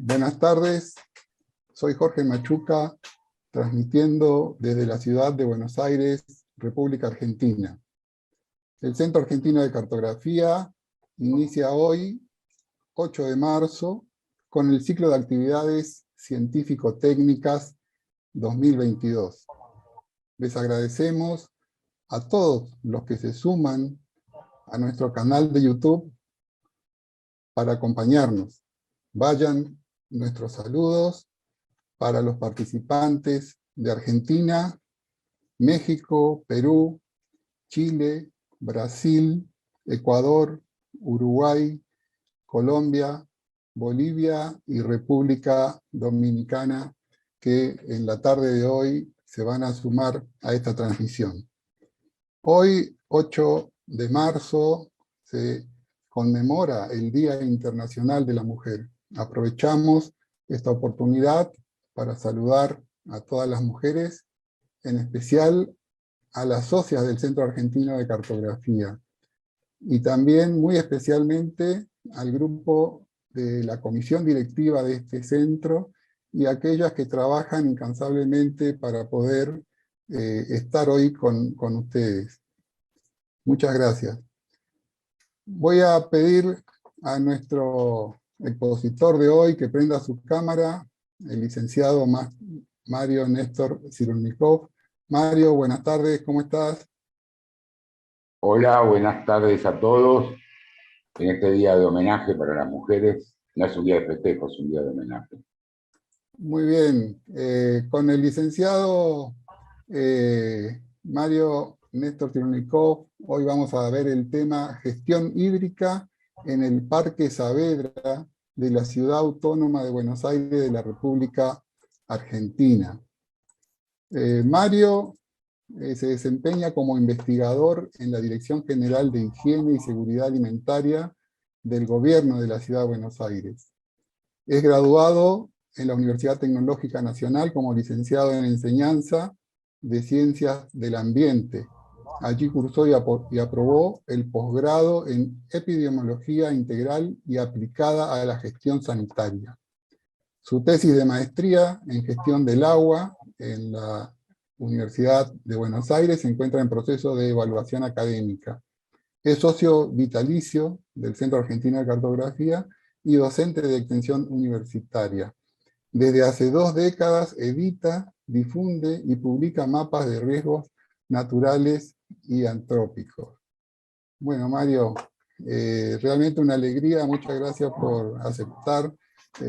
Buenas tardes, soy Jorge Machuca, transmitiendo desde la ciudad de Buenos Aires, República Argentina. El Centro Argentino de Cartografía inicia hoy, 8 de marzo, con el ciclo de actividades científico-técnicas 2022. Les agradecemos a todos los que se suman a nuestro canal de YouTube para acompañarnos. Vayan nuestros saludos para los participantes de Argentina, México, Perú, Chile, Brasil, Ecuador, Uruguay, Colombia, Bolivia y República Dominicana, que en la tarde de hoy se van a sumar a esta transmisión. Hoy, 8 de marzo, se conmemora el Día Internacional de la Mujer. Aprovechamos esta oportunidad para saludar a todas las mujeres, en especial a las socias del Centro Argentino de Cartografía, y también muy especialmente al grupo de la comisión directiva de este centro y aquellas que trabajan incansablemente para poder estar hoy con ustedes. Muchas gracias. Voy a pedir a nuestro expositor de hoy que prenda su cámara, el licenciado Mario Néstor Cyrulnikov. Mario, buenas tardes, ¿cómo estás? Hola, buenas tardes a todos. En este día de homenaje para las mujeres, no es un día de festejo, es un día de homenaje. Muy bien. Con el licenciado Mario Néstor Cyrulnikov, hoy vamos a ver el tema gestión hídrica en el Parque Saavedra de la Ciudad Autónoma de Buenos Aires de la República Argentina. Mario se desempeña como investigador en la Dirección General de Higiene y Seguridad Alimentaria del Gobierno de la Ciudad de Buenos Aires. Es graduado en la Universidad Tecnológica Nacional como licenciado en Enseñanza de Ciencias del Ambiente. Allí cursó y aprobó el posgrado en Epidemiología Integral y aplicada a la gestión sanitaria. Su tesis de maestría en Gestión del Agua en la Universidad de Buenos Aires se encuentra en proceso de evaluación académica. Es socio vitalicio del Centro Argentino de Cartografía y docente de extensión universitaria. Desde hace 2 décadas edita, difunde y publica mapas de riesgos naturales y antrópicos. Bueno, Mario, realmente una alegría, muchas gracias por aceptar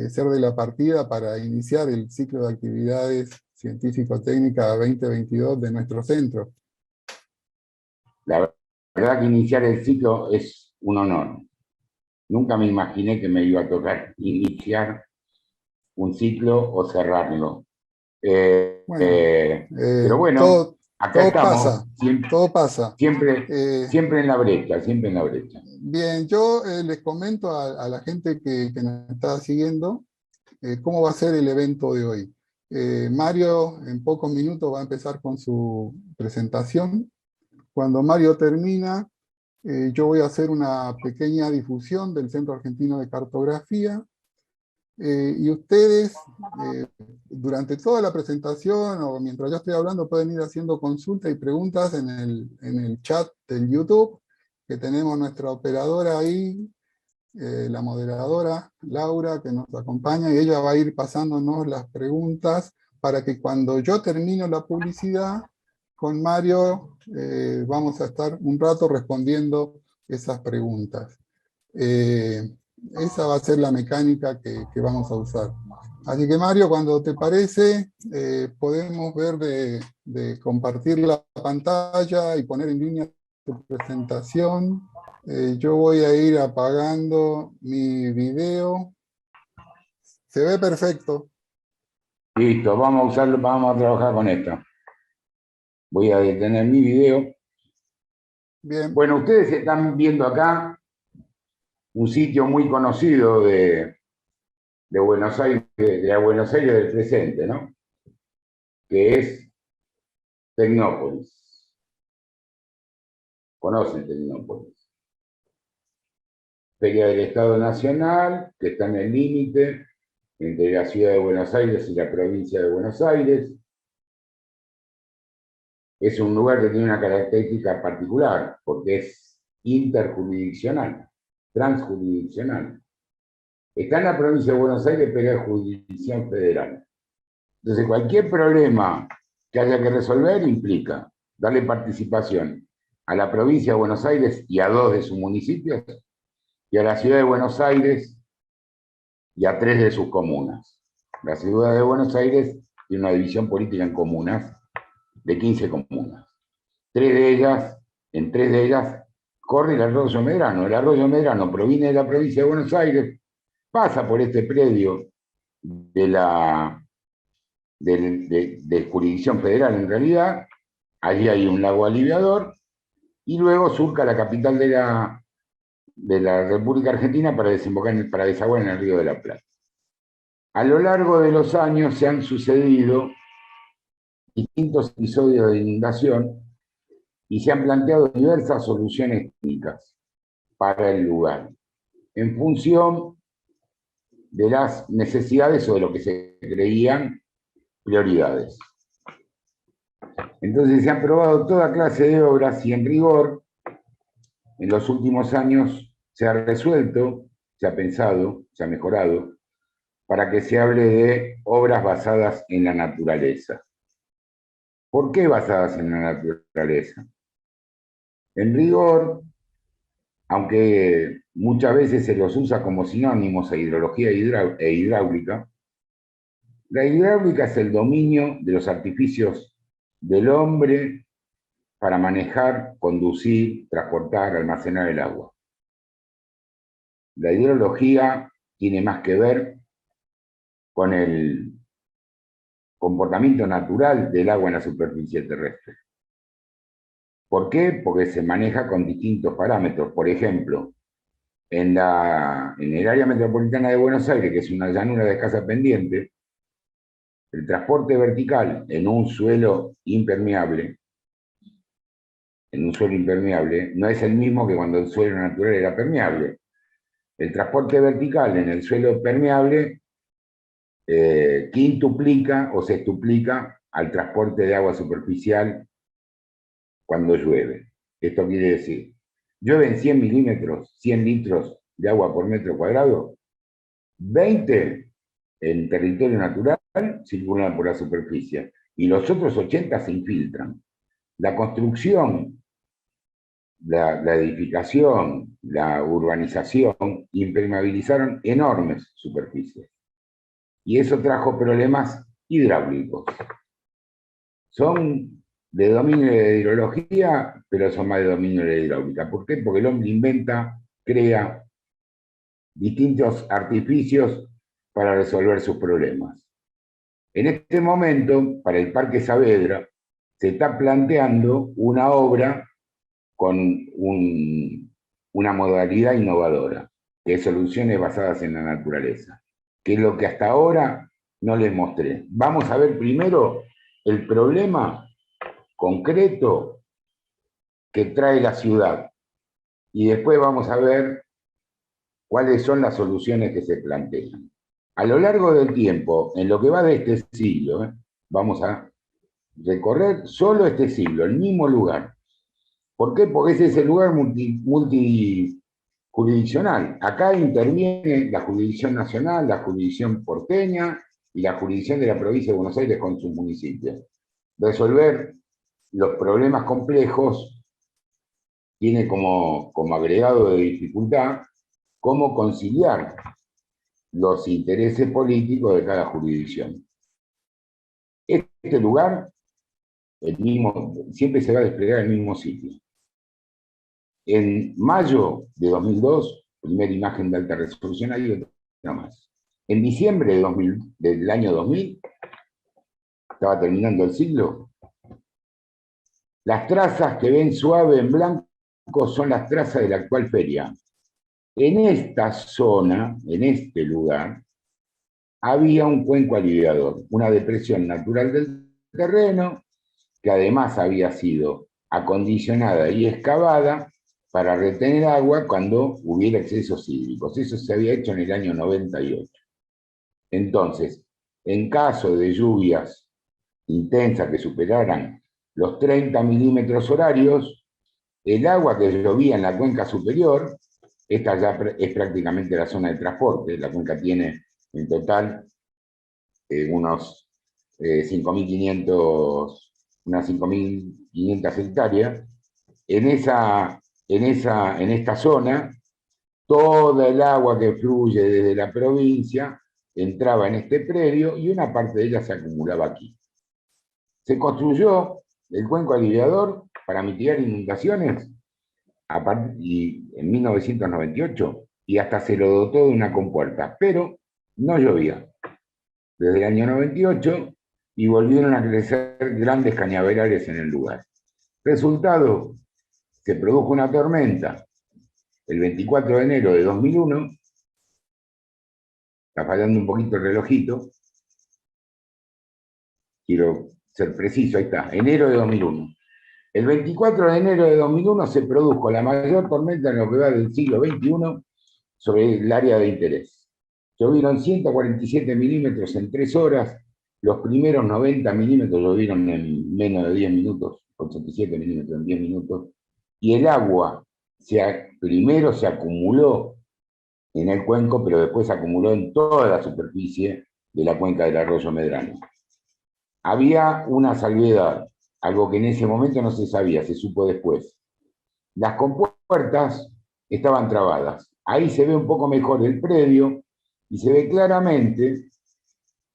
ser de la partida para iniciar el ciclo de actividades científico-técnicas 2022 de nuestro centro. La verdad que iniciar el ciclo es un honor. Nunca me imaginé que me iba a tocar iniciar un ciclo o cerrarlo. Bueno, Pero bueno, acá todo estamos, pasa, todo pasa. siempre en la brecha, siempre en la brecha. Bien, yo les comento a la gente que nos está siguiendo cómo va a ser el evento de hoy. Mario en pocos minutos va a empezar con su presentación. Cuando Mario termina, yo voy a hacer una pequeña difusión del Centro Argentino de Cartografía, y ustedes durante toda la presentación o mientras yo estoy hablando pueden ir haciendo consultas y preguntas en el chat del YouTube, que tenemos nuestra operadora ahí, la moderadora Laura, que nos acompaña, y ella va a ir pasándonos las preguntas para que cuando yo termino la publicidad con Mario vamos a estar un rato respondiendo esas preguntas. Esa va a ser la mecánica que vamos a usar. Así que Mario, cuando te parece, podemos ver de compartir la pantalla y poner en línea tu presentación. Yo voy a ir apagando mi video. Se ve perfecto. Listo, vamos a usarlo, vamos a trabajar con esto. Voy a detener mi video. Bien. Bueno, ustedes están viendo acá un sitio muy conocido de Buenos Aires, de la Buenos Aires del presente, ¿no? Que es Tecnópolis. ¿Conocen Tecnópolis? Feria del Estado Nacional, que está en el límite entre la ciudad de Buenos Aires y la provincia de Buenos Aires. Es un lugar que tiene una característica particular, porque es interjurisdiccional, transjurisdiccional. Está en la provincia de Buenos Aires, pero es jurisdicción federal. Entonces, cualquier problema que haya que resolver implica darle participación a la provincia de Buenos Aires y a 2 de sus municipios, y a la ciudad de Buenos Aires y a 3 de sus comunas. La ciudad de Buenos Aires tiene una división política en comunas de 15 comunas. En 3 de ellas corre el arroyo Medrano. El arroyo Medrano proviene de la provincia de Buenos Aires, pasa por este predio de jurisdicción federal en realidad, allí hay un lago aliviador, y luego surca la capital de la República Argentina para desaguar en el Río de la Plata. A lo largo de los años se han sucedido distintos episodios de inundación y se han planteado diversas soluciones técnicas para el lugar, en función de las necesidades o de lo que se creían prioridades. Entonces se han probado toda clase de obras y en rigor, en los últimos años se ha resuelto, se ha pensado, se ha mejorado, para que se hable de obras basadas en la naturaleza. ¿Por qué basadas en la naturaleza? En rigor, aunque muchas veces se los usa como sinónimos a hidrología e hidráulica, la hidráulica es el dominio de los artificios del hombre para manejar, conducir, transportar, almacenar el agua. La hidrología tiene más que ver con el comportamiento natural del agua en la superficie terrestre. ¿Por qué? Porque se maneja con distintos parámetros. Por ejemplo, en el área metropolitana de Buenos Aires, que es una llanura de escasa pendiente, el transporte vertical en un suelo impermeable, no es el mismo que cuando el suelo natural era permeable. El transporte vertical en el suelo permeable quintuplica o sextuplica al transporte de agua superficial cuando llueve. Esto quiere decir, llueven 100 milímetros, 100 litros de agua por metro cuadrado, 20 en territorio natural circulan por la superficie y los otros 80 se infiltran. La construcción, la edificación, la urbanización impermeabilizaron enormes superficies. Y eso trajo problemas hidráulicos. Son de dominio de hidrología, pero son más de dominio de hidráulica. ¿Por qué? Porque el hombre inventa, crea distintos artificios para resolver sus problemas. En este momento, para el Parque Saavedra, se está planteando una obra con una modalidad innovadora, que es soluciones basadas en la naturaleza, que es lo que hasta ahora no les mostré. Vamos a ver primero el problema concreto que trae la ciudad, y después vamos a ver cuáles son las soluciones que se plantean. A lo largo del tiempo, en lo que va de este siglo, vamos a recorrer solo este siglo, el mismo lugar. ¿Por qué? Porque ese es el lugar multijurisdiccional. Acá interviene la jurisdicción nacional, la jurisdicción porteña y la jurisdicción de la provincia de Buenos Aires con sus municipios. Resolver los problemas complejos tiene como agregado de dificultad cómo conciliar los intereses políticos de cada jurisdicción. Este lugar, siempre se va a desplegar en el mismo sitio. En mayo de 2002, primera imagen de alta resolución, hay otra más. En diciembre del año 2000, estaba terminando el siglo, las trazas que ven suave en blanco son las trazas de la actual feria. En esta zona, en este lugar, había un cuenco aliviador, una depresión natural del terreno, que además había sido acondicionada y excavada para retener agua cuando hubiera excesos hídricos. Eso se había hecho en el año 98. Entonces, en caso de lluvias intensas que superaran los 30 milímetros horarios, el agua que llovía en la cuenca superior, esta ya es prácticamente la zona de transporte, la cuenca tiene en total unos 5.500, unas 5.500 hectáreas. En esta zona, toda el agua que fluye desde la provincia entraba en este predio y una parte de ella se acumulaba aquí. Se construyó el cuenco aliviador para mitigar inundaciones en 1998 y hasta se lo dotó de una compuerta, pero no llovía desde el año 98 y volvieron a crecer grandes cañaverales en el lugar. Resultado, se produjo una tormenta el 24 de enero de 2001, está fallando un poquito el relojito, quiero ser preciso, ahí está, enero de 2001. El 24 de enero de 2001 se produjo la mayor tormenta en lo que va del siglo XXI sobre el área de interés. Llovieron 147 milímetros en 3 horas, los primeros 90 milímetros llovieron en menos de 10 minutos, 87 milímetros en 10 minutos, y el agua primero se acumuló en el cuenco, pero después se acumuló en toda la superficie de la cuenca del arroyo Medrano. Había una salvedad, algo que en ese momento no se sabía, se supo después. Las compuertas estaban trabadas. Ahí se ve un poco mejor el predio y se ve claramente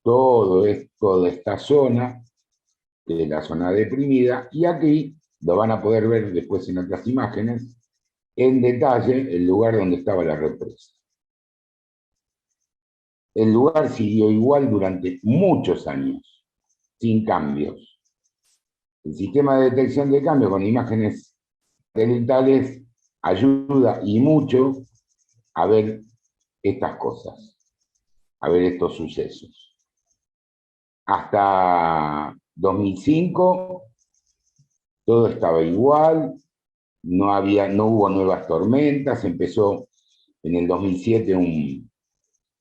toda esta zona, que es la zona deprimida, y aquí lo van a poder ver después en otras imágenes, en detalle el lugar donde estaba la represa. El lugar siguió igual durante muchos años, sin cambios. El sistema de detección de cambio con imágenes satelitales ayuda y mucho a ver estas cosas, a ver estos sucesos. Hasta 2005 todo estaba igual, no hubo nuevas tormentas, empezó en el 2007 un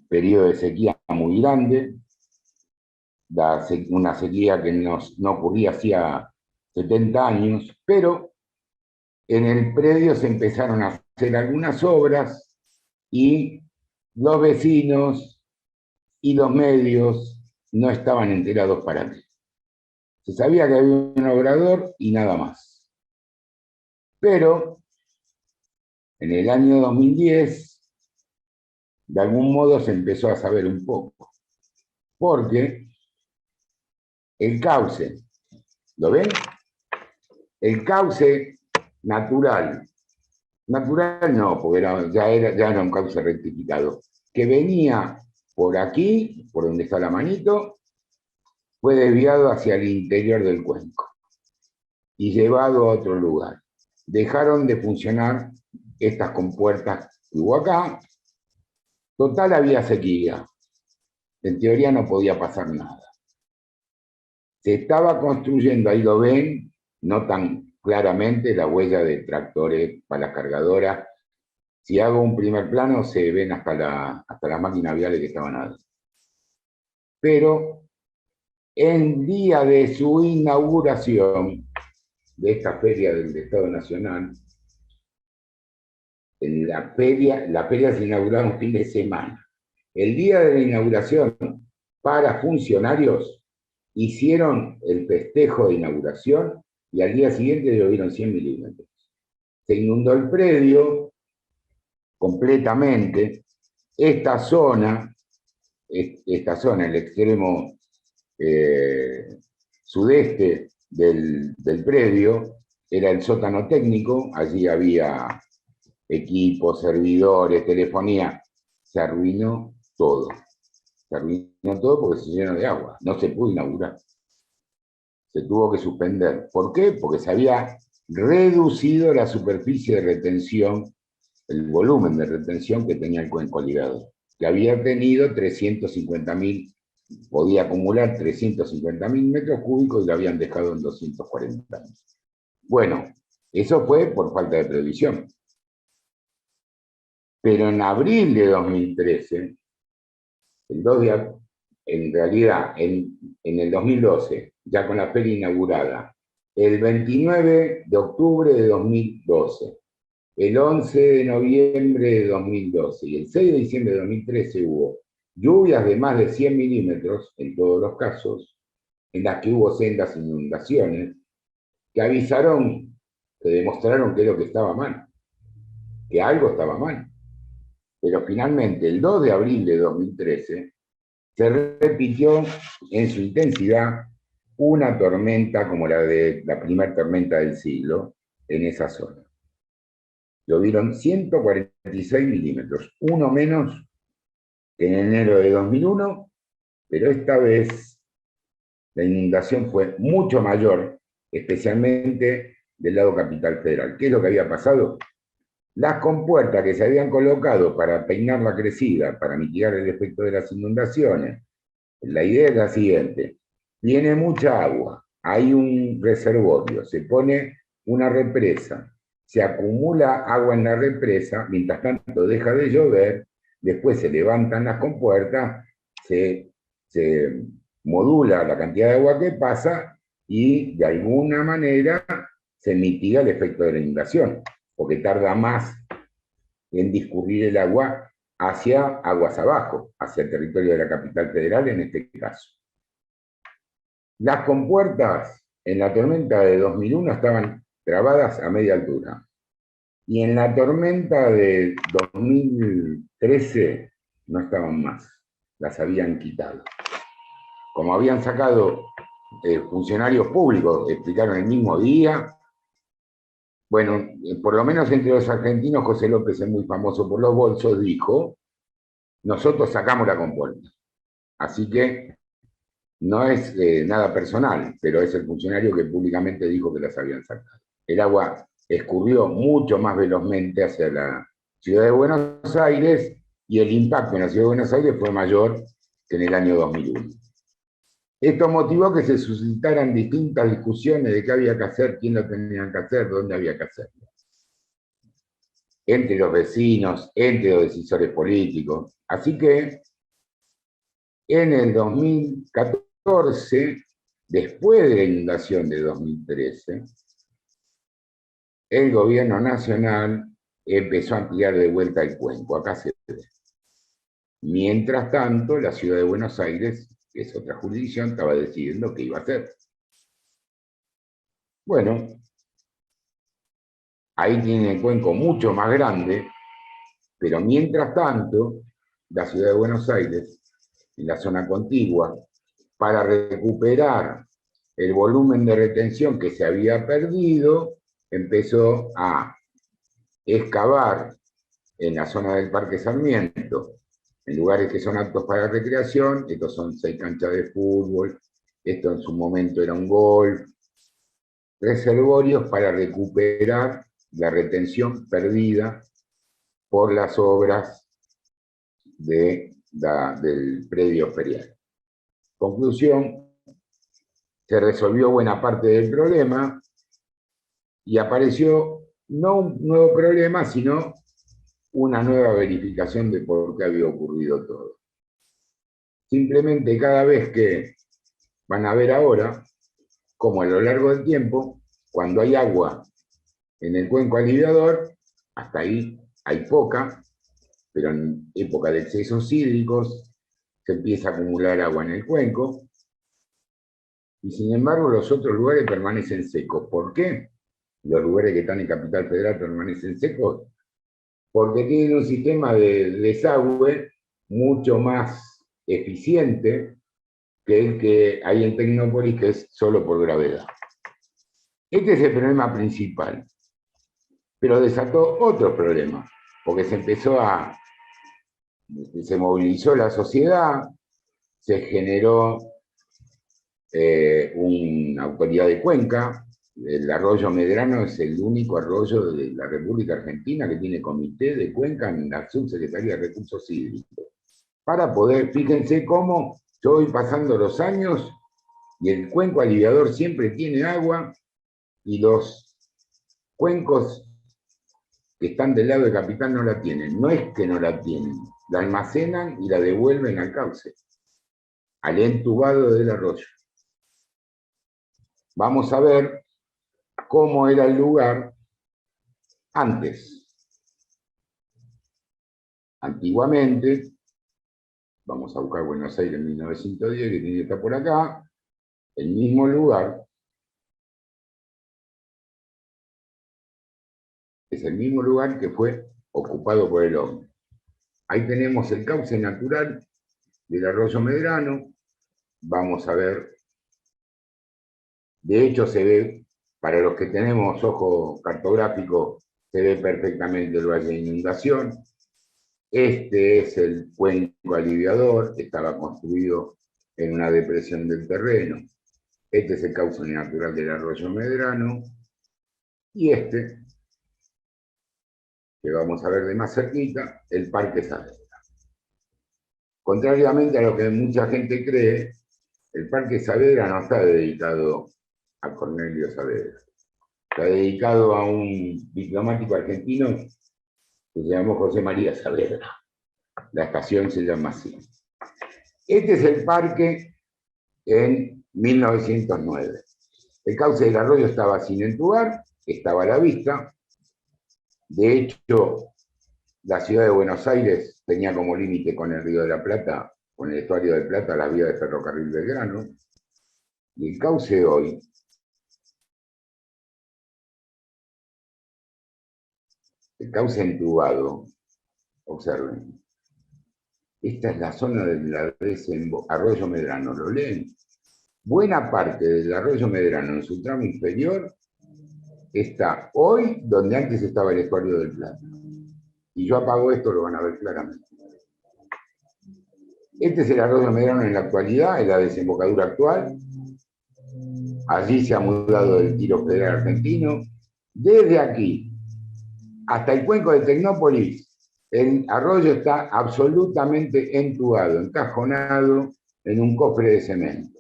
periodo de sequía muy grande, una sequía que no ocurría hacía 70 años, pero en el predio se empezaron a hacer algunas obras y los vecinos y los medios no estaban enterados para qué. Se sabía que había un obrador y nada más. Pero en el año 2010, de algún modo se empezó a saber un poco, porque el cauce, ¿lo ven? El cauce natural no, porque ya era un cauce rectificado, que venía por aquí, por donde está la manito, fue desviado hacia el interior del cuenco y llevado a otro lugar. Dejaron de funcionar estas compuertas que hubo acá. Total, había sequía. En teoría no podía pasar nada. Se estaba construyendo, ahí lo ven, no tan claramente, la huella de tractores para las cargadoras. Si hago un primer plano, se ven hasta las máquinas viales que estaban ahí. Pero en día de su inauguración, de esta feria del Estado Nacional, en la feria se inauguraba un fin de semana. El día de la inauguración, para funcionarios, hicieron el festejo de inauguración y al día siguiente llovieron 100 milímetros. Se inundó el predio completamente. Esta zona, el extremo sudeste del predio, era el sótano técnico, allí había equipos, servidores, telefonía. Se arruinó todo. Se arruinó todo porque se llenó de agua. No se pudo inaugurar. Se tuvo que suspender. ¿Por qué? Porque se había reducido la superficie de retención, el volumen de retención que tenía el cuenco ligado, que había tenido 350.000, podía acumular 350.000 metros cúbicos y lo habían dejado en 240 años. Bueno, eso fue por falta de previsión. Pero en abril de 2013, el 2 en realidad, en el 2012, ya con la feria inaugurada, el 29 de octubre de 2012, el 11 de noviembre de 2012 y el 6 de diciembre de 2013 hubo lluvias de más de 100 milímetros, en todos los casos, en las que hubo sendas inundaciones, que avisaron, que demostraron que es lo que estaba mal, que algo estaba mal. Pero finalmente, el 2 de abril de 2013, se repitió en su intensidad una tormenta como la de la primera tormenta del siglo en esa zona. Llovieron 146 milímetros, uno menos que en enero de 2001, pero esta vez la inundación fue mucho mayor, especialmente del lado Capital Federal. ¿Qué es lo que había pasado? Las compuertas que se habían colocado para peinar la crecida, para mitigar el efecto de las inundaciones, la idea es la siguiente: tiene mucha agua, hay un reservorio, se pone una represa, se acumula agua en la represa, mientras tanto deja de llover, después se levantan las compuertas, se modula la cantidad de agua que pasa y de alguna manera se mitiga el efecto de la inundación, porque tarda más en discurrir el agua hacia aguas abajo, hacia el territorio de la capital federal en este caso. Las compuertas en la tormenta de 2001 estaban trabadas a media altura. Y en la tormenta de 2013 no estaban más, las habían quitado. Como habían sacado funcionarios públicos, explicaron el mismo día. Bueno, por lo menos entre los argentinos, José López es muy famoso por los bolsos, dijo: nosotros sacamos la compuerta. Así que no es nada personal, pero es el funcionario que públicamente dijo que las habían sacado. El agua escurrió mucho más velozmente hacia la ciudad de Buenos Aires y el impacto en la ciudad de Buenos Aires fue mayor que en el año 2001. Esto motivó que se suscitaran distintas discusiones de qué había que hacer, quién lo tenía que hacer, dónde había que hacerlo. Entre los vecinos, entre los decisores políticos. Así que en el 2014, después de la inundación de 2013, el gobierno nacional empezó a ampliar de vuelta el cuenco, acá se ve. Mientras tanto, la ciudad de Buenos Aires, que es otra jurisdicción, estaba decidiendo qué iba a hacer. Bueno, ahí tiene el cuenco mucho más grande, pero mientras tanto, la ciudad de Buenos Aires, en la zona contigua, para recuperar el volumen de retención que se había perdido, empezó a excavar en la zona del Parque Sarmiento, en lugares que son aptos para recreación. Estos son 6 canchas de fútbol, esto en su momento era un golf, reservorios para recuperar la retención perdida por las obras del predio ferial. Conclusión: se resolvió buena parte del problema y apareció no un nuevo problema, sino una nueva verificación de por qué había ocurrido todo. Simplemente cada vez que van a ver ahora, como a lo largo del tiempo, cuando hay agua en el cuenco aliviador, hasta ahí hay poca, pero en época de excesos hídricos se empieza a acumular agua en el cuenco, y sin embargo los otros lugares permanecen secos. ¿Por qué? Los lugares que están en Capital Federal permanecen secos porque tienen un sistema de desagüe mucho más eficiente que el que hay en Tecnópolis, que es solo por gravedad. Este es el problema principal, pero desató otros problemas, porque se movilizó la sociedad, se generó una autoridad de cuenca. El arroyo Medrano es el único arroyo de la República Argentina que tiene comité de cuenca en la Subsecretaría de Recursos Hídricos. Para poder, fíjense cómo yo voy pasando los años y el cuenco aliviador siempre tiene agua y los cuencos que están del lado de Capital no la tienen. No es que no la tienen, la almacenan y la devuelven al cauce. al entubado del arroyo. Vamos a ver cómo era el lugar antes. Antiguamente, vamos a buscar Buenos Aires en 1910, que tiene que estar por acá, el mismo lugar, es el mismo lugar que fue ocupado por el hombre. Ahí tenemos el cauce natural del arroyo Medrano. Vamos a ver, de hecho se ve, para los que tenemos ojo cartográfico, se ve perfectamente el valle de inundación. Este es el cuenco aliviador, que estaba construido en una depresión del terreno. Este es el cauce natural del arroyo Medrano. Y este, que vamos a ver de más cerquita, el Parque Saavedra. Contrariamente a lo que mucha gente cree, el Parque Saavedra no está dedicado a Cornelio Saavedra. Está dedicado a un diplomático argentino que se llamó José María Saavedra. La estación se llama así. Este es el parque en 1909. El cauce del arroyo estaba sin entubar, estaba a la vista. De hecho, la ciudad de Buenos Aires tenía como límite con el Río de la Plata, con el estuario del Plata, la vía de ferrocarril Belgrano. Y el cauce hoy, el cauce entubado, observen, esta es la zona del arroyo Medrano, ¿lo leen? Buena parte del arroyo Medrano en su tramo inferior está hoy donde antes estaba el estuario del Plata. Y yo apago esto, lo van a ver claramente. Este es el arroyo Medrano en la actualidad, en la desembocadura actual. Allí se ha mudado el Tiro Federal Argentino. Desde aquí hasta el cuenco de Tecnópolis, el arroyo está absolutamente entubado, encajonado en un cofre de cemento.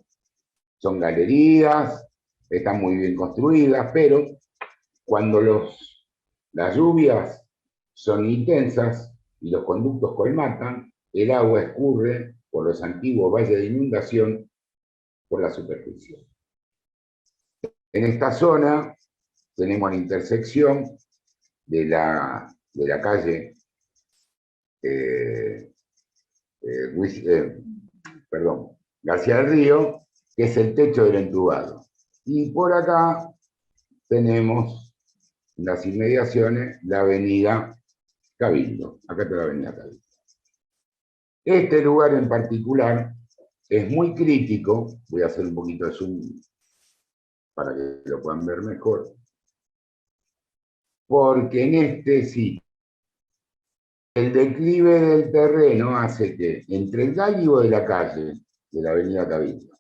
Son galerías, están muy bien construidas, pero cuando las lluvias son intensas y los conductos colmatan, el agua escurre por los antiguos valles de inundación por la superficie. En esta zona tenemos la intersección de la calle García del Río, que es el techo del entubado. Y por acá tenemos las inmediaciones, la avenida Cabildo. Acá está la avenida Cabildo. Este lugar en particular es muy crítico. Voy a hacer un poquito de zoom para que lo puedan ver mejor. Porque en este sitio, el declive del terreno hace que entre el gálibo de la calle, de la avenida Cabildo,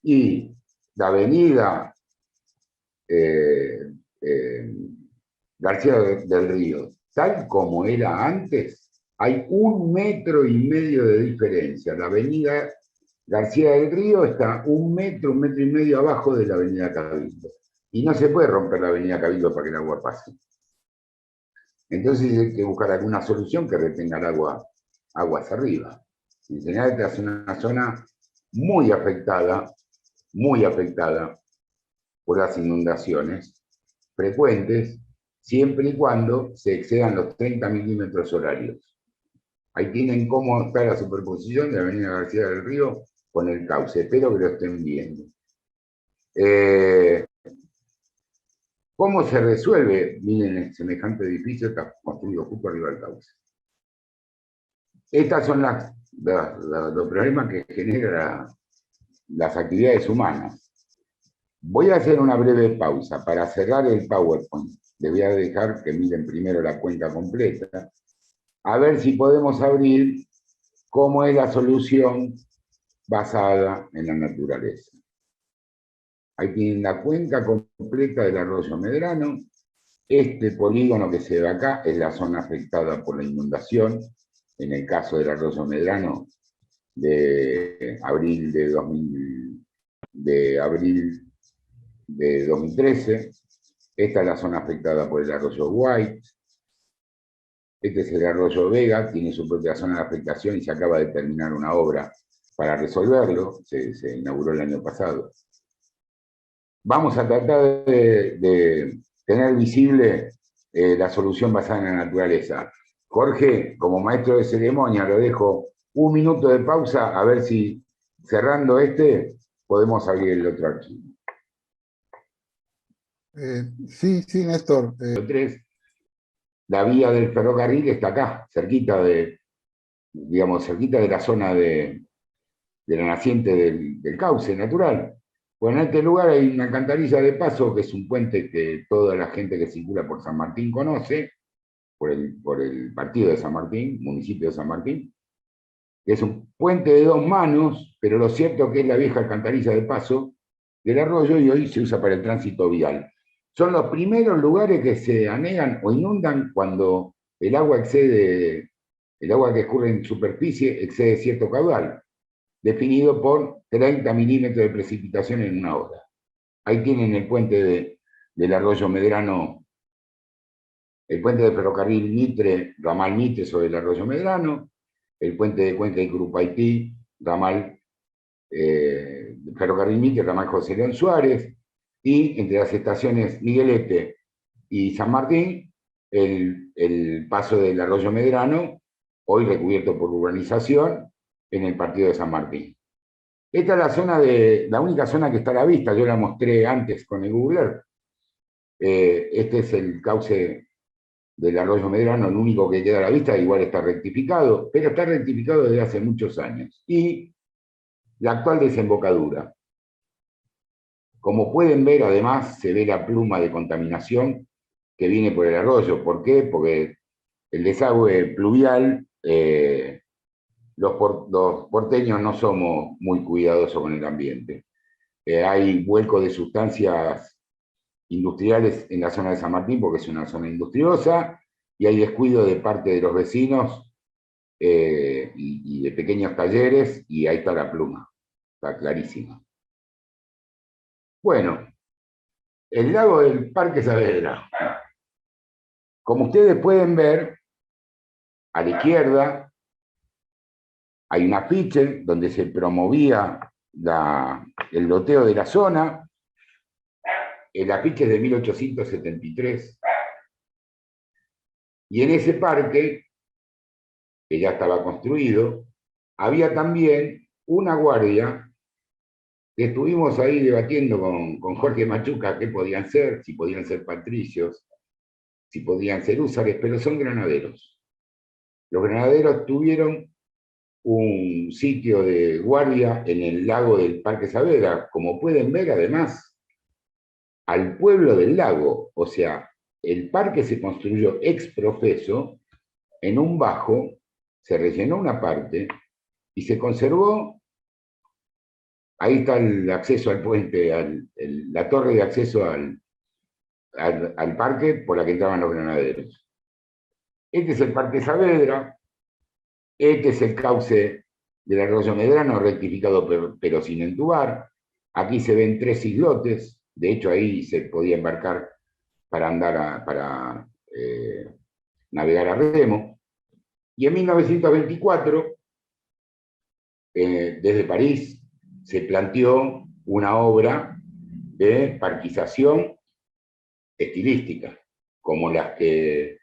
y la avenida García del Río, tal como era antes, hay 1,5 metros de diferencia. La avenida García del Río está 1 metro, 1,5 metros abajo de la avenida Cabildo. Y no se puede romper la avenida Cabildo para que el agua pase. Entonces hay que buscar alguna solución que retenga el agua hacia arriba. Cincinnati es una zona muy afectada por las inundaciones frecuentes, siempre y cuando se excedan los 30 milímetros horarios. Ahí tienen cómo está la superposición de la avenida García del Río con el cauce. Espero que lo estén viendo. ¿Cómo se resuelve? Miren, el semejante edificio está construido justo arriba del cauce. Estas son los problemas que generan las actividades humanas. Voy a hacer una breve pausa para cerrar el PowerPoint. Les voy a dejar que miren primero la cuenca completa, a ver si podemos abrir cómo es la solución basada en la naturaleza. Ahí tienen la cuenca completa del arroyo Medrano. Este polígono que se ve acá es la zona afectada por la inundación, en el caso del arroyo Medrano, de abril de 2013. Esta es la zona afectada por el arroyo White. Este es el arroyo Vega, tiene su propia zona de afectación y se acaba de terminar una obra para resolverlo, se inauguró el año pasado. Vamos a tratar de tener visible la solución basada en la naturaleza. Jorge, como maestro de ceremonia, lo dejo un minuto de pausa, a ver si cerrando podemos abrir el otro archivo. Sí, Néstor. 3, la vía del ferrocarril está acá, cerquita de la zona de la naciente del cauce natural. Bueno, en este lugar hay una alcantarilla de paso, que es un puente que toda la gente que circula por San Martín conoce, por el partido de San Martín, municipio de San Martín, que es un puente de 2 manos, pero lo cierto es que es la vieja alcantarilla de paso del arroyo y hoy se usa para el tránsito vial. Son los primeros lugares que se anegan o inundan cuando el agua que escurre en superficie excede cierto caudal, definido por 30 milímetros de precipitación en una hora. Ahí tienen el puente del arroyo Medrano, el puente de ferrocarril Mitre, ramal Mitre sobre el arroyo Medrano, el puente de Cuenca y Curupaití, ramal ferrocarril Mitre, ramal José León Suárez, y entre las estaciones Miguelete y San Martín, el paso del arroyo Medrano, hoy recubierto por urbanización, en el partido de San Martín. Esta es la única zona que está a la vista, yo la mostré antes con el Google Earth. Este es el cauce del arroyo Medrano, el único que queda a la vista, igual está rectificado, pero está rectificado desde hace muchos años. Y la actual desembocadura. Como pueden ver, además, se ve la pluma de contaminación que viene por el arroyo. ¿Por qué? Porque el desagüe pluvial, los porteños no somos muy cuidadosos con el ambiente. Hay vuelco de sustancias industriales en la zona de San Martín, porque es una zona industriosa, y hay descuido de parte de los vecinos y de pequeños talleres, y ahí está la pluma, está clarísima. Bueno, el lago del Parque Saavedra. Como ustedes pueden ver, a la izquierda hay un afiche donde se promovía el loteo de la zona. El afiche es de 1873. Y en ese parque, que ya estaba construido, había también una guardia que estuvimos ahí debatiendo con Jorge Machuca qué podían ser, si podían ser patricios, si podían ser húsares, pero son granaderos. Los granaderos tuvieron un sitio de guardia en el lago del Parque Saavedra, como pueden ver, además, al pueblo del lago, o sea, el parque se construyó ex profeso, en un bajo, se rellenó una parte y se conservó. Ahí está el acceso al puente, la torre de acceso al parque por la que entraban los granaderos. Este es el Parque Saavedra, este es el cauce del arroyo Medrano, rectificado pero sin entubar. Aquí se ven 3 islotes, de hecho ahí se podía embarcar para navegar a remo. Y en 1924, desde París, se planteó una obra de parquización estilística, como las que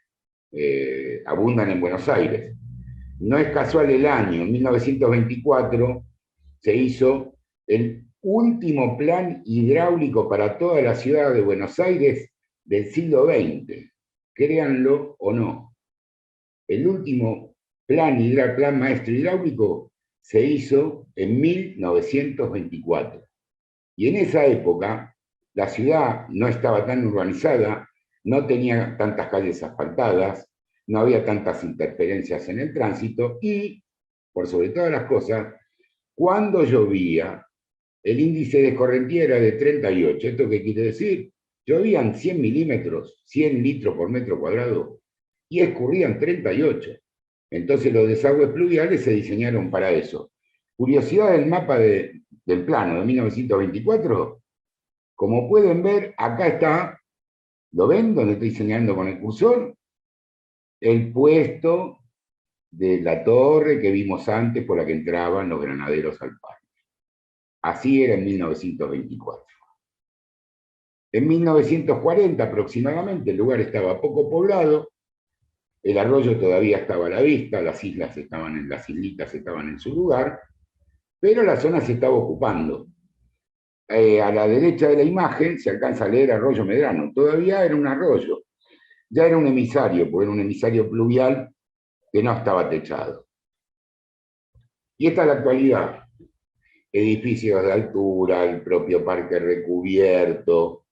abundan en Buenos Aires. No es casual el año, en 1924 se hizo el último plan hidráulico para toda la ciudad de Buenos Aires del siglo XX, créanlo o no. El último plan maestro hidráulico se hizo en 1924. Y en esa época la ciudad no estaba tan urbanizada, no tenía tantas calles asfaltadas, no había tantas interferencias en el tránsito y, por sobre todas las cosas, cuando llovía, el índice de escorrentía era de 38. ¿Esto qué quiere decir? Llovían 100 milímetros, 100 litros por metro cuadrado, y escurrían 38. Entonces los desagües pluviales se diseñaron para eso. Curiosidad del mapa del plano de 1924, como pueden ver, acá está, ¿lo ven? Donde estoy señalando con el cursor, el puesto de la torre que vimos antes por la que entraban los granaderos al parque. Así era en 1924. En 1940 aproximadamente el lugar estaba poco poblado, el arroyo todavía estaba a la vista, las islitas estaban en su lugar, pero la zona se estaba ocupando. A la derecha de la imagen se alcanza a leer Arroyo Medrano. Todavía era un arroyo, ya era un emisario, porque era un emisario pluvial que no estaba techado. Y esta es la actualidad. Edificios de altura, el propio parque recubierto.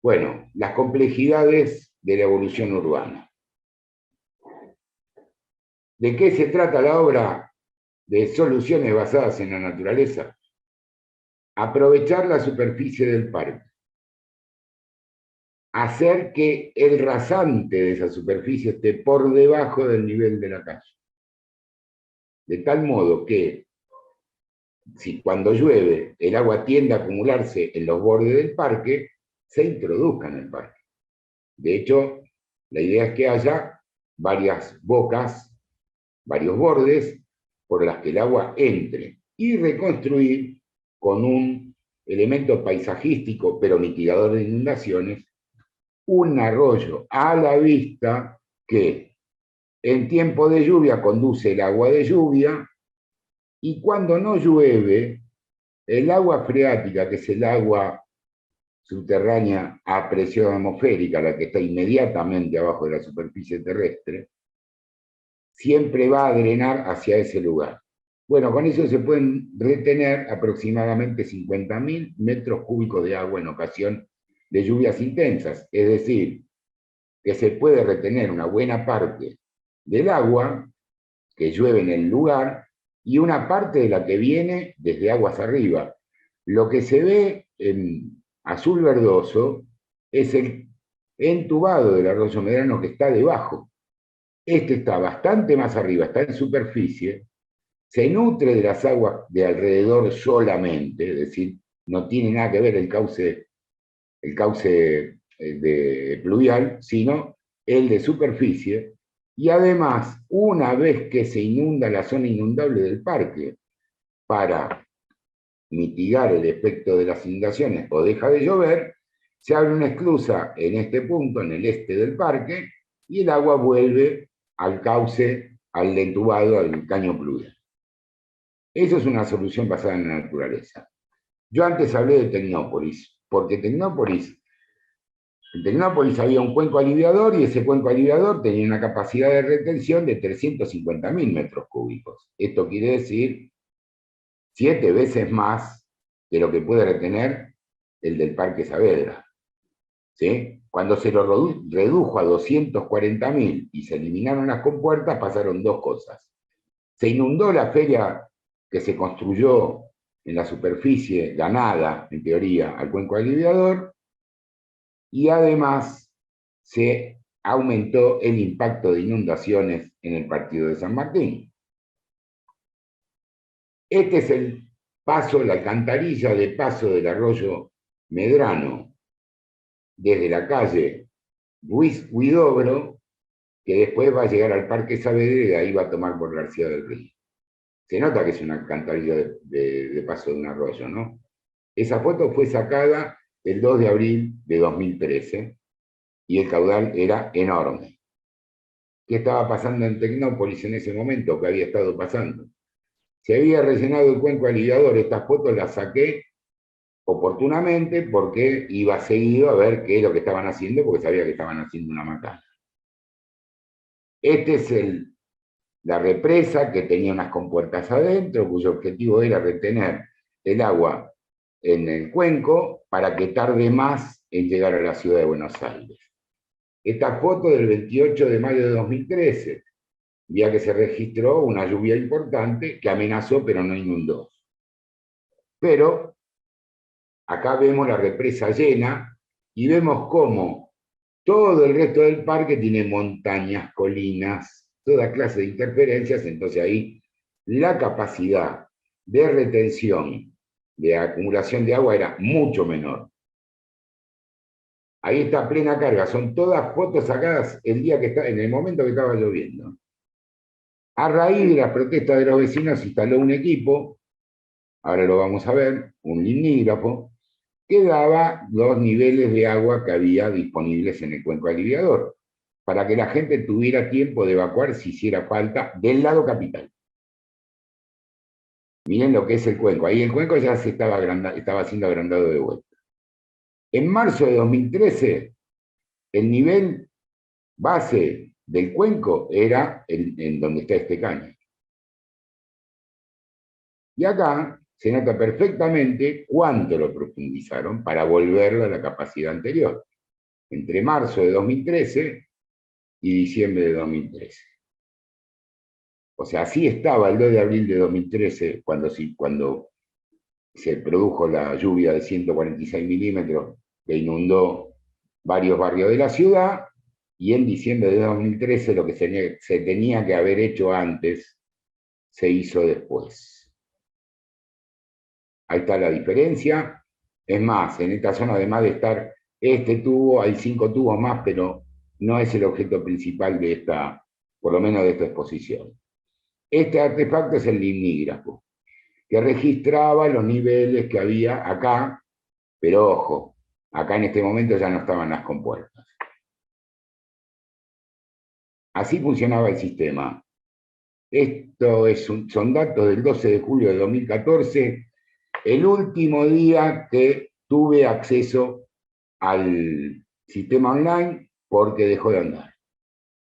Bueno, las complejidades de la evolución urbana. ¿De qué se trata la obra de Soluciones basadas en la naturaleza? Aprovechar la superficie del parque. Hacer que el rasante de esa superficie esté por debajo del nivel de la calle. De tal modo que, si cuando llueve el agua tiende a acumularse en los bordes del parque, se introduzca en el parque. De hecho, la idea es que haya varias bocas, varios bordes, por las que el agua entre, y reconstruir con un elemento paisajístico, pero mitigador de inundaciones, un arroyo a la vista que en tiempo de lluvia conduce el agua de lluvia, y cuando no llueve, el agua freática, que es el agua subterránea a presión atmosférica, la que está inmediatamente abajo de la superficie terrestre, siempre va a drenar hacia ese lugar. Bueno, con eso se pueden retener aproximadamente 50.000 metros cúbicos de agua en ocasión de lluvias intensas. Es decir, que se puede retener una buena parte del agua que llueve en el lugar y una parte de la que viene desde aguas arriba. Lo que se ve en azul verdoso es el entubado del arroyo Medrano que está debajo. Este está bastante más arriba, está en superficie, se nutre de las aguas de alrededor solamente, es decir, no tiene nada que ver el cauce de pluvial, sino el de superficie, y además, una vez que se inunda la zona inundable del parque, para mitigar el efecto de las inundaciones o deja de llover, se abre una esclusa en este punto, en el este del parque, y el agua vuelve al cauce, al entubado, al caño pluvial. Eso es una solución basada en la naturaleza. Yo antes hablé de Tecnópolis, porque en Tecnópolis había un cuenco aliviador y ese cuenco aliviador tenía una capacidad de retención de 350.000 metros cúbicos. Esto quiere decir 7 veces más de lo que puede retener el del Parque Saavedra. ¿Sí? Cuando se lo redujo a 240.000 y se eliminaron las compuertas, pasaron dos cosas. Se inundó la feria que se construyó en la superficie ganada, en teoría, al cuenco aliviador, y además se aumentó el impacto de inundaciones en el partido de San Martín. Este es el paso, la alcantarilla de paso del arroyo Medrano, desde la calle Luis Huidobro, que después va a llegar al Parque Saavedra y de ahí va a tomar por García del Río. Se nota que es una alcantarilla de paso de un arroyo, ¿no? Esa foto fue sacada el 2 de abril de 2013 y el caudal era enorme. ¿Qué estaba pasando en Tecnópolis en ese momento? ¿Qué había estado pasando? Se había rellenado el cuenco aliviador. Estas fotos las saqué oportunamente porque iba seguido a ver qué es lo que estaban haciendo, porque sabía que estaban haciendo una macana. Este es la represa que tenía unas compuertas adentro, cuyo objetivo era retener el agua en el cuenco para que tarde más en llegar a la ciudad de Buenos Aires. Esta foto del 28 de mayo de 2013, día que se registró una lluvia importante que amenazó pero no inundó. Pero acá vemos la represa llena y vemos cómo todo el resto del parque tiene montañas, colinas, toda clase de interferencias, entonces ahí la capacidad de retención, de acumulación de agua era mucho menor. Ahí está plena carga, son todas fotos sacadas el día que está, en el momento que estaba lloviendo. A raíz de las protestas de los vecinos se instaló un equipo, ahora lo vamos a ver, un limnígrafo, que daba los niveles de agua que había disponibles en el cuenco aliviador, para que la gente tuviera tiempo de evacuar si hiciera falta del lado capital. Miren lo que es el cuenco. Ahí el cuenco ya se estaba siendo agrandado de vuelta. En marzo de 2013, el nivel base del cuenco era en donde está este caño. Y acá se nota perfectamente cuánto lo profundizaron para volverlo a la capacidad anterior, entre marzo de 2013 y diciembre de 2013. O sea, así estaba el 2 de abril de 2013, cuando se produjo la lluvia de 146 milímetros que inundó varios barrios de la ciudad, y en diciembre de 2013 lo que se tenía que haber hecho antes se hizo después. Ahí está la diferencia. Es más, en esta zona, además de estar este tubo, hay 5 tubos más, pero no es el objeto principal de esta, por lo menos de esta exposición. Este artefacto es el limnígrafo, que registraba los niveles que había acá, pero ojo, acá en este momento ya no estaban las compuertas. Así funcionaba el sistema. Son datos del 12 de julio de 2014, el último día que tuve acceso al sistema online porque dejó de andar.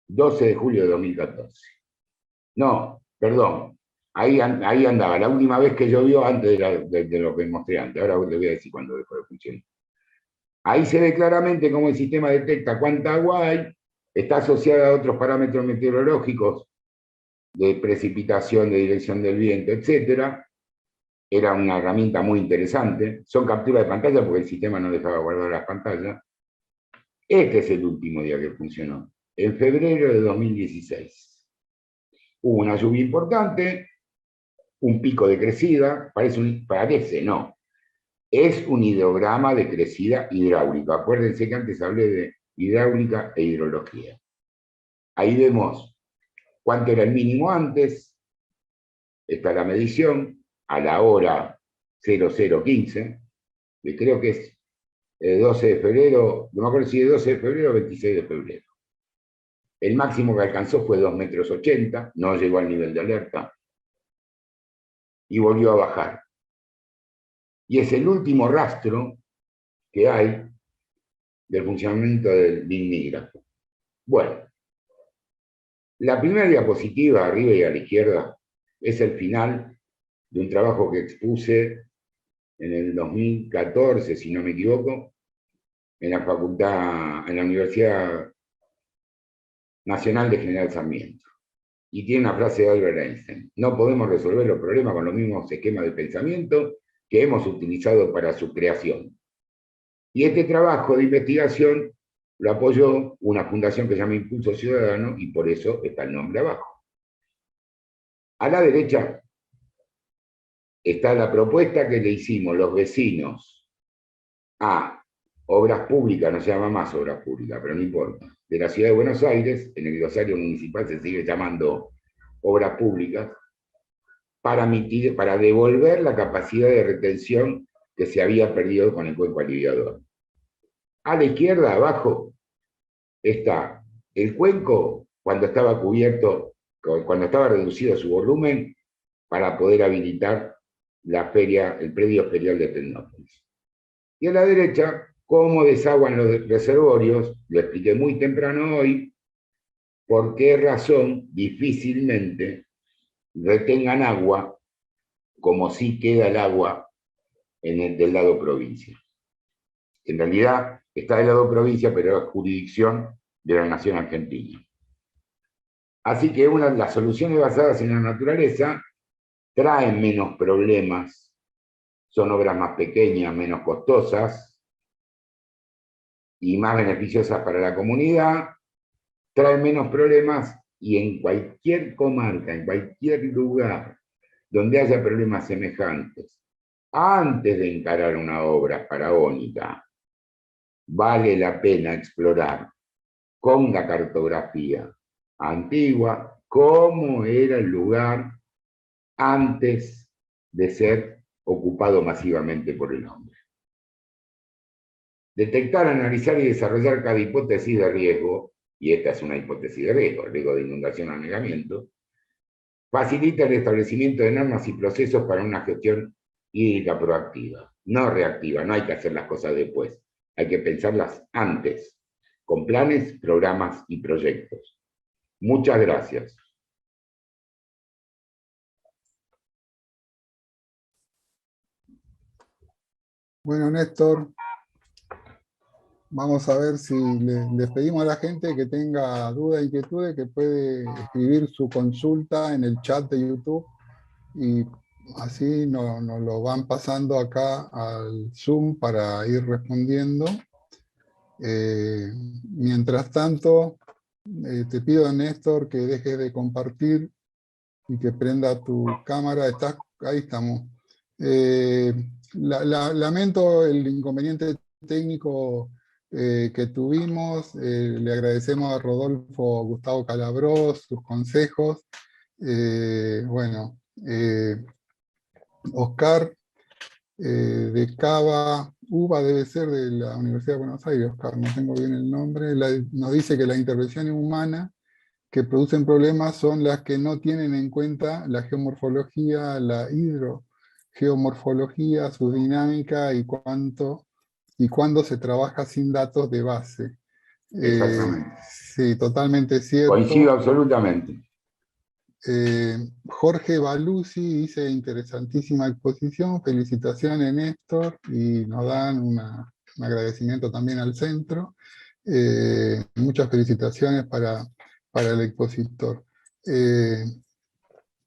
12 de julio de 2014. No, perdón, ahí andaba, la última vez que llovió antes de lo que mostré antes. Ahora les voy a decir cuándo dejó de funcionar. Ahí se ve claramente cómo el sistema detecta cuánta agua hay, está asociada a otros parámetros meteorológicos de precipitación, de dirección del viento, etc. Era una herramienta muy interesante. Son capturas de pantalla porque el sistema no dejaba guardar las pantallas. Este es el último día que funcionó, en febrero de 2016. Hubo una lluvia importante, un pico de crecida, es un hidrograma de crecida hidráulica. Acuérdense que antes hablé de hidráulica e hidrología. Ahí vemos cuánto era el mínimo antes, está la medición, a la hora 0015, que creo que es 12 de febrero, no me acuerdo si es 12 de febrero o 26 de febrero. El máximo que alcanzó fue 2,80 metros, no llegó al nivel de alerta, y volvió a bajar. Y es el último rastro que hay del funcionamiento del limnígrafo. Bueno, la primera diapositiva, arriba y a la izquierda, es el final de un trabajo que expuse en el 2014, si no me equivoco, en la Universidad Nacional de General Sarmiento. Y tiene una frase de Albert Einstein: no podemos resolver los problemas con los mismos esquemas de pensamiento que hemos utilizado para su creación. Y este trabajo de investigación lo apoyó una fundación que se llama Impulso Ciudadano, y por eso está el nombre abajo. A la derecha está la propuesta que le hicimos los vecinos a Obras Públicas, no se llama más Obras Públicas, pero no importa, de la Ciudad de Buenos Aires. En el glosario municipal se sigue llamando Obras Públicas, para devolver la capacidad de retención que se había perdido con el cuenco aliviador. A la izquierda, abajo, está el cuenco cuando estaba cubierto, cuando estaba reducido su volumen, para poder habilitar la feria, el predio ferial de Tecnópolis. Y a la derecha, cómo desaguan los reservorios, lo expliqué muy temprano hoy, por qué razón difícilmente retengan agua como si queda el agua del lado provincia. En realidad está del lado provincia, pero es jurisdicción de la nación argentina. Así que las soluciones basadas en la naturaleza traen menos problemas, son obras más pequeñas, menos costosas y más beneficiosas para la comunidad, traen menos problemas, y en cualquier comarca, en cualquier lugar donde haya problemas semejantes, antes de encarar una obra faraónica, vale la pena explorar con la cartografía antigua, cómo era el lugar antes de ser ocupado masivamente por el hombre. Detectar, analizar y desarrollar cada hipótesis de riesgo, y esta es una hipótesis de riesgo, el riesgo de inundación o anegamiento, facilita el establecimiento de normas y procesos para una gestión hídrica proactiva, no reactiva. No hay que hacer las cosas después, hay que pensarlas antes, con planes, programas y proyectos. Muchas gracias. Bueno, Néstor, vamos a ver si les pedimos a la gente que tenga dudas, inquietudes, que puede escribir su consulta en el chat de YouTube y así nos lo van pasando acá al Zoom para ir respondiendo. Mientras tanto, te pido, Néstor, que dejes de compartir y que prenda tu cámara. Ahí estamos. Lamento el inconveniente técnico que tuvimos. Le agradecemos a Rodolfo Gustavo Calabrós sus consejos. Bueno, Oscar de Cava, Uva debe ser de la Universidad de Buenos Aires, Oscar, no tengo bien el nombre, nos dice que las intervenciones humanas que producen problemas son las que no tienen en cuenta la geomorfología, la hidrogeomorfología, su dinámica y cuándo se trabaja sin datos de base. Exactamente. Sí, totalmente cierto. Coincido absolutamente. Jorge Baluzzi dice interesantísima exposición, felicitaciones Néstor, y nos dan un agradecimiento también al centro. Muchas felicitaciones para el expositor.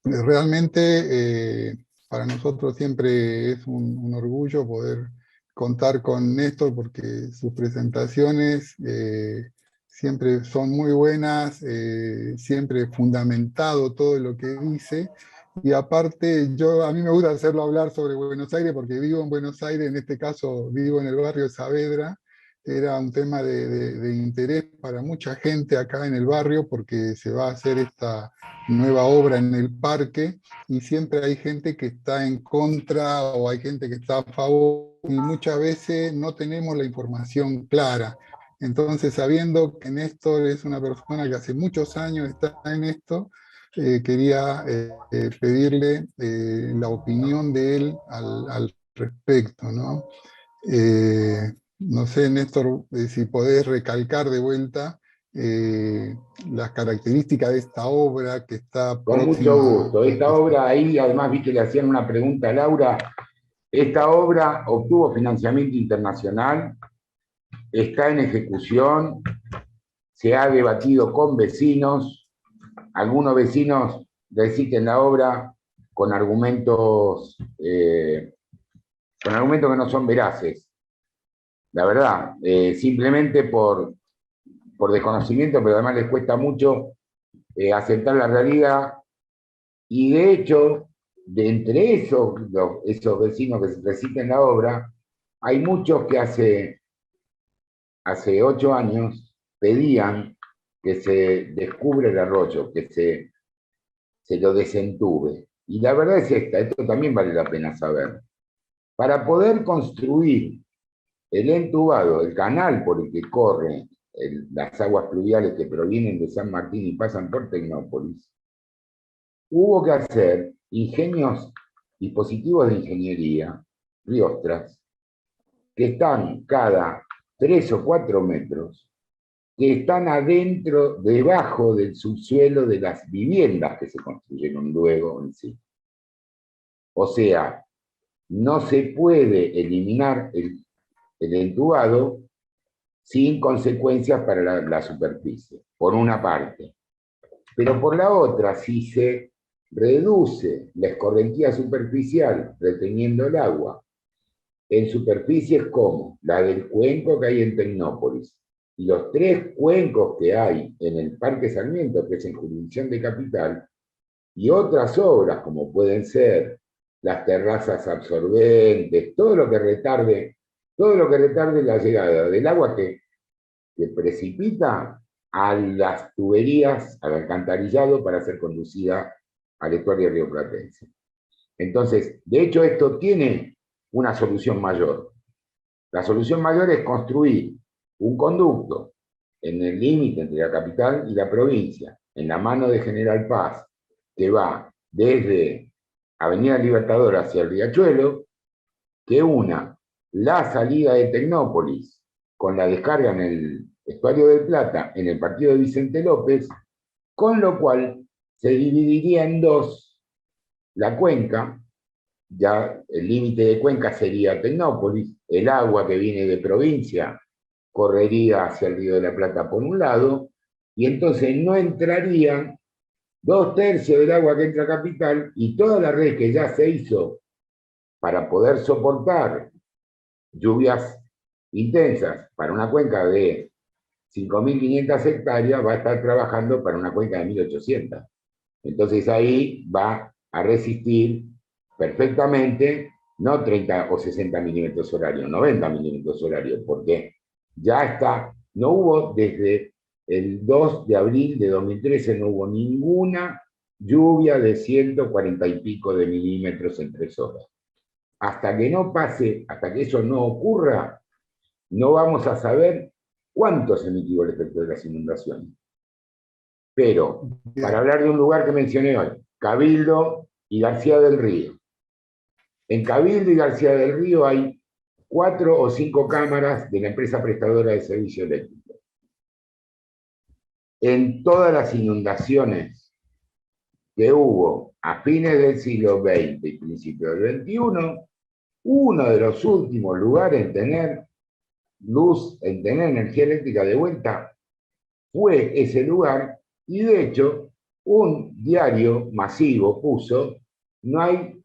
Realmente para nosotros siempre es un orgullo poder contar con Néstor porque sus presentaciones siempre son muy buenas, siempre fundamentado todo lo que dice. Y aparte, a mí me gusta hacerlo hablar sobre Buenos Aires porque vivo en Buenos Aires, en este caso vivo en el barrio de Saavedra. Era un tema de interés para mucha gente acá en el barrio porque se va a hacer esta nueva obra en el parque y siempre hay gente que está en contra o hay gente que está a favor y muchas veces no tenemos la información clara. Entonces, sabiendo que Néstor es una persona que hace muchos años está en esto, quería pedirle la opinión de él al respecto, ¿no? No sé, Néstor, si podés recalcar de vuelta las características de esta obra que está Con próxima. mucho gusto. Esta obra ahí, además vi que le hacían una pregunta a Laura. Esta obra obtuvo financiamiento internacional, está en ejecución, se ha debatido con vecinos. Algunos vecinos resisten la obra con argumentos que no son veraces. La verdad, simplemente por desconocimiento, pero además les cuesta mucho aceptar la realidad. Y de hecho, de entre esos vecinos que resisten la obra, hay muchos que hace 8 años pedían que se descubra el arroyo, que se lo desentube. Y la verdad es esto también vale la pena saber. Para poder construir el entubado, el canal por el que corren las aguas pluviales que provienen de San Martín y pasan por Tecnópolis, hubo que hacer dispositivos de ingeniería, riostras, que están cada 3 o 4 metros, que están adentro, debajo del subsuelo de las viviendas que se construyeron luego en sí. O sea, no se puede eliminar el entubado sin consecuencias para la superficie, por una parte. Pero por la otra, si se reduce la escorrentía superficial reteniendo el agua en superficies como la del cuenco que hay en Tecnópolis y los 3 cuencos que hay en el Parque Sarmiento, que es en jurisdicción de Capital, y otras obras como pueden ser las terrazas absorbentes, todo lo que retarde la llegada del agua que precipita, a las tuberías, al alcantarillado para ser conducida al estuario rioplatense. Entonces, de hecho, esto tiene una solución mayor. La solución mayor es construir un conducto en el límite entre la capital y la provincia, en la mano de General Paz, que va desde Avenida Libertador hacia el Riachuelo, que una la salida de Tecnópolis con la descarga en el estuario del Plata, en el partido de Vicente López, con lo cual se dividiría en dos la cuenca. Ya el límite de cuenca sería Tecnópolis, el agua que viene de provincia correría hacia el Río de la Plata por un lado, y entonces no entrarían 2/3 del agua que entra a Capital, y toda la red que ya se hizo para poder soportar lluvias intensas para una cuenca de 5.500 hectáreas va a estar trabajando para una cuenca de 1.800. Entonces ahí va a resistir perfectamente, no 30 o 60 milímetros horarios, 90 milímetros horarios, porque ya está, no hubo desde el 2 de abril de 2013, no hubo ninguna lluvia de 140 y pico de milímetros en 3 horas. Hasta que no pase, hasta que eso no ocurra, no vamos a saber cuánto se mitigó el efecto de las inundaciones. Pero, para hablar de un lugar que mencioné hoy, Cabildo y García del Río. En Cabildo y García del Río hay 4 o 5 cámaras de la empresa prestadora de servicio eléctrico. En todas las inundaciones que hubo a fines del siglo XX y principios del XXI, uno de los últimos lugares en tener luz, en tener energía eléctrica de vuelta, fue ese lugar, y de hecho, un diario masivo puso, no hay,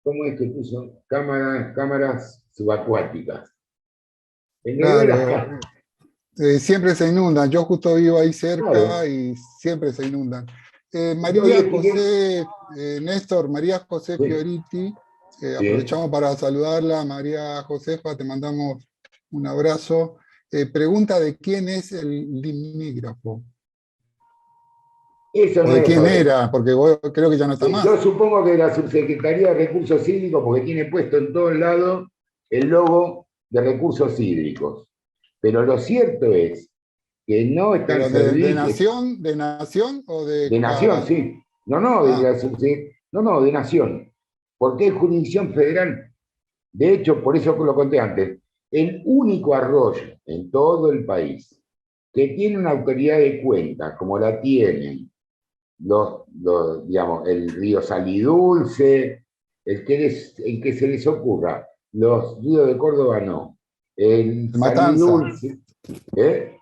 ¿cómo es que puso? Cámaras subacuáticas. En Claro, siempre se inundan. Yo justo vivo ahí cerca claro. y siempre se inundan. Entonces, María José, Néstor, María José sí, Fioriti, sí. aprovechamos para saludarla. María Josefa, te mandamos un abrazo. Pregunta de quién es el limígrafo, Eso o no de lo quién sabemos. era, porque creo que ya no está Yo más. supongo que la Subsecretaría de Recursos Hídricos, porque tiene puesto en todos lados el logo de recursos hídricos. Pero lo cierto es que no están Pero servicios de nación o de de nación, cada... sí. No, no, Ah, no, no, de nación. Porque es jurisdicción federal. De hecho, por eso lo conté antes, el único arroyo en todo el país que tiene una autoridad de cuenca, como la tienen digamos, el río Salidulce, el que se les ocurra, los ríos de Córdoba no, el el Matanza, Salidulce, ¿eh?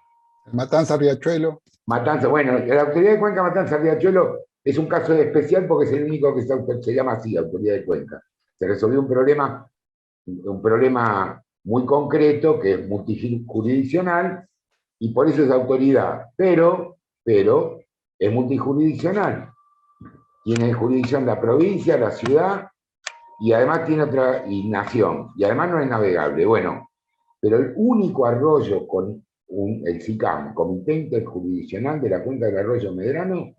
el Matanza Riachuelo. Matanza, bueno, la autoridad de Cuenca Matanza Riachuelo es un caso especial porque es el único que se llama así, autoridad de Cuenca. Se resolvió un problema muy concreto que es multijurisdiccional y por eso es autoridad, pero es multijurisdiccional. Tiene jurisdicción la provincia, la ciudad y además tiene otra, y nación, y además no es navegable. Bueno, pero el único arroyo con el SICAM, Comité Interjurisdiccional de la Cuenca del Arroyo Medrano,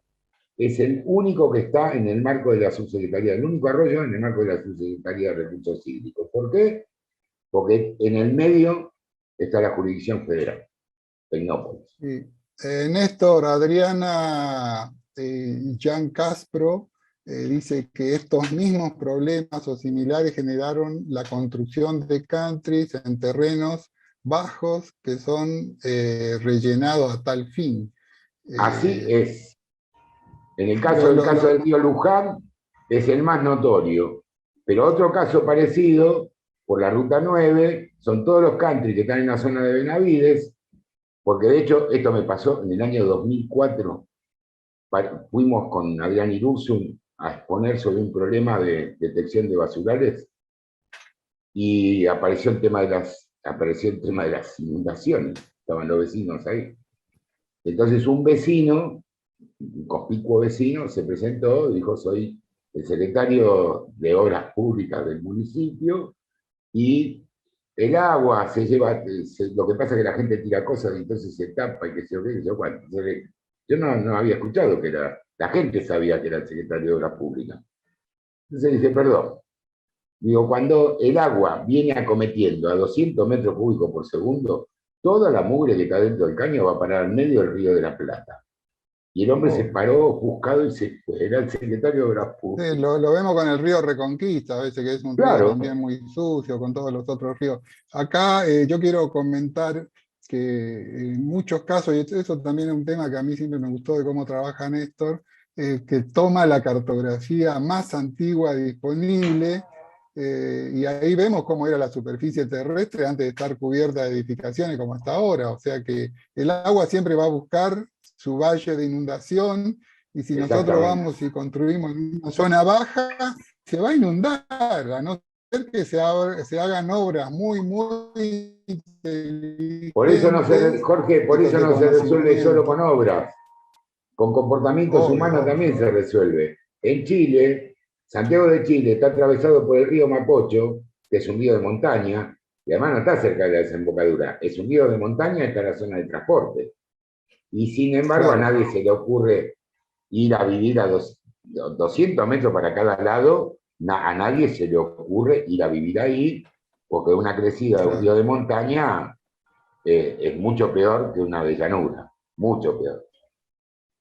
es el único que está en el marco de la subsecretaría, el único arroyo en el marco de la subsecretaría de Recursos Hídricos. ¿Por qué? Porque en el medio está la jurisdicción federal, Tecnópolis. Sí. Néstor, Adriana, Jean Caspro dice que estos mismos problemas o similares generaron la construcción de countries en terrenos bajos que son rellenados a tal fin. Así Eh, es. En el caso del río Luján, es el más notorio. Pero otro caso parecido, por la Ruta 9, son todos los country que están en la zona de Benavides, porque de hecho esto me pasó en el año 2004. Fuimos con Adrián Irurzun a exponer sobre un problema de detección de basurales y apareció el tema de las inundaciones. Estaban los vecinos ahí. Entonces un vecino, un conspicuo vecino, se presentó y dijo: soy el secretario de Obras Públicas del municipio y el agua se lleva, lo que pasa es que la gente tira cosas y entonces se tapa y que se yo qué, que se yo cuánto. Entonces, yo no había escuchado que era, la gente sabía que era el secretario de Obras Públicas. Entonces dije, perdón, digo, cuando el agua viene acometiendo a 200 metros cúbicos por segundo, toda la mugre que está dentro del caño va a parar al medio del Río de la Plata. Y el hombre se Oh. paró ofuscado y se fue. Era el secretario de Obras Sí, Públicas. lo vemos con el río Reconquista, a veces que es un río Claro, también muy sucio, con todos los otros ríos. Acá yo quiero comentar que en muchos casos, y eso también es un tema que a mí siempre me gustó de cómo trabaja Néstor, que toma la cartografía más antigua disponible, y ahí vemos cómo era la superficie terrestre antes de estar cubierta de edificaciones como está ahora. O sea que el agua siempre va a buscar su valle de inundación, y si nosotros exactamente. vamos y construimos en una zona baja, se va a inundar, a no ser que se hagan obras muy, muy Por eso no se, inteligentes, Jorge, por eso de no se resuelve solo conocimiento. con obras. Con comportamientos Obvio, humanos obvio. también se resuelve. En Chile, Santiago de Chile está atravesado por el río Mapocho, que es un río de montaña, y además no está cerca de la desembocadura, es un río de montaña, está en la zona de transporte. Y sin embargo a Claro, nadie se le ocurre ir a vivir a 200 metros para cada lado, a nadie se le ocurre ir a vivir ahí, porque una crecida de un río claro. de montaña es mucho peor que una de llanura, mucho peor.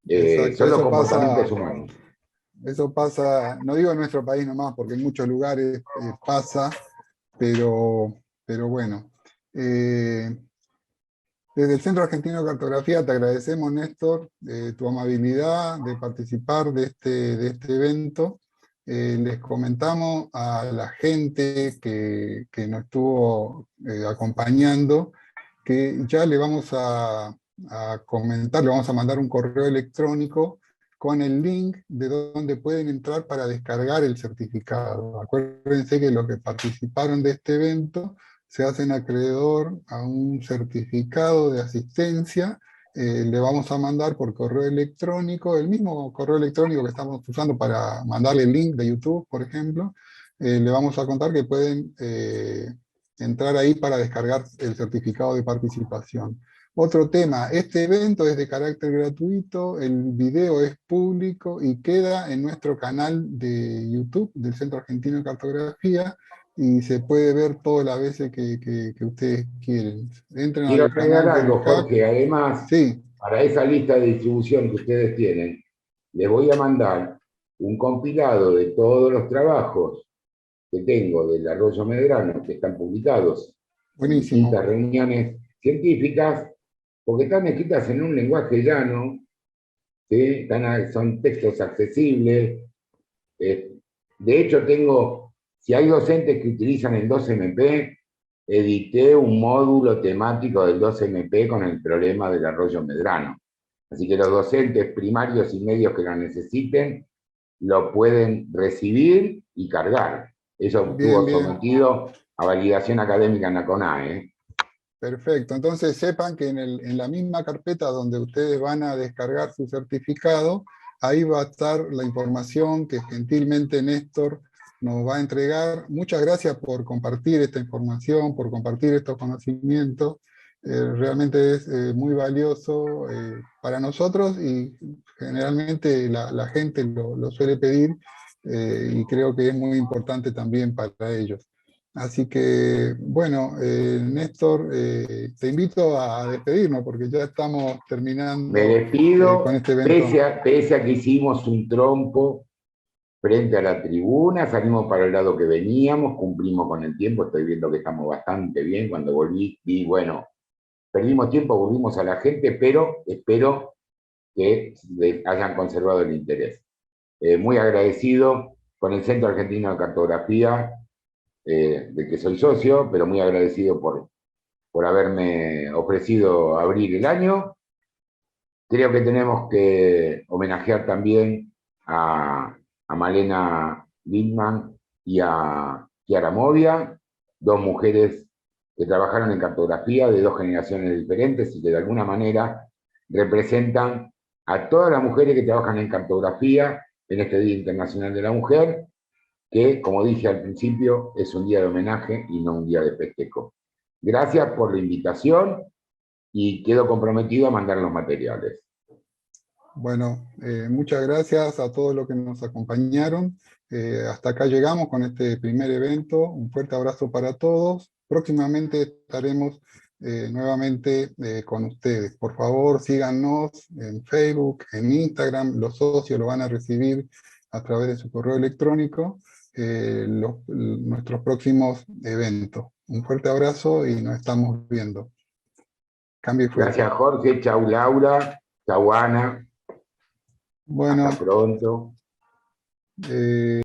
Exacto. Son los comportamientos humanos. Eso pasa, no digo en nuestro país nomás, porque en muchos lugares pasa, pero, pero bueno. Eh, Desde el Centro Argentino de Cartografía te agradecemos, Néstor, tu amabilidad de participar de este evento. Les comentamos a la gente que nos estuvo acompañando que ya le vamos a comentar, le vamos a mandar un correo electrónico con el link de donde pueden entrar para descargar el certificado. Acuérdense que los que participaron de este evento se hacen acreedor a un certificado de asistencia. Le vamos a mandar por correo electrónico, el mismo correo electrónico que estamos usando para mandarle el link de YouTube, por ejemplo. Le vamos a contar que pueden entrar ahí para descargar el certificado de participación. Otro tema, este evento es de carácter gratuito, el video es público y queda en nuestro canal de YouTube del Centro Argentino de Cartografía, y se puede ver todas las veces que ustedes quieren. Entren Quiero al agregar canal del algo, HAC. Jorge. Además, Sí, para esa lista de distribución que ustedes tienen, les voy a mandar un compilado de todos los trabajos que tengo del Arroyo Medrano, que están publicados en buenísimo. distintas reuniones científicas, porque están escritas en un lenguaje llano, ¿sí? Son textos accesibles. eh, de hecho, si hay docentes que utilizan el 2MP, edité un módulo temático del 2MP con el problema del Arroyo Medrano. Así que los docentes primarios y medios que lo necesiten lo pueden recibir y cargar. Eso Bien, estuvo bien. sometido a validación académica en la CONAE. Perfecto, entonces sepan que en la misma carpeta donde ustedes van a descargar su certificado, ahí va a estar la información que gentilmente Néstor nos va a entregar. Muchas gracias por compartir esta información, por compartir estos conocimientos. Realmente es muy valioso para nosotros, y generalmente la gente lo suele pedir, y creo que es muy importante también para ellos. Así que, bueno, Néstor, te invito a despedirnos porque ya estamos Me terminando con despido, este evento. pese a que hicimos un trompo frente a la tribuna, salimos para el lado que veníamos, cumplimos con el tiempo, estoy viendo que estamos bastante bien. Cuando volví, vi, bueno, perdimos tiempo, volvimos a la gente, pero espero que hayan conservado el interés. Muy agradecido con el Centro Argentino de Cartografía, de que soy socio, pero muy agradecido por haberme ofrecido abrir el año. Creo que tenemos que homenajear también a Malena Lindman y a Chiara Movia, dos mujeres que trabajaron en cartografía de dos generaciones diferentes y que de alguna manera representan a todas las mujeres que trabajan en cartografía en este Día Internacional de la Mujer, que, como dije al principio, es un día de homenaje y no un día de festejo. Gracias por la invitación y quedo comprometido a mandar los materiales. Bueno, muchas gracias a todos los que nos acompañaron. Hasta acá llegamos con este primer evento. Un fuerte abrazo para todos. Próximamente estaremos nuevamente con ustedes. Por favor, síganos en Facebook, en Instagram. Los socios lo van a recibir a través de su correo electrónico nuestros próximos eventos. Un fuerte abrazo y nos estamos viendo. Cambio y fuera. Gracias, Jorge. Chau, Laura. Chau, Ana. Bueno, hasta pronto.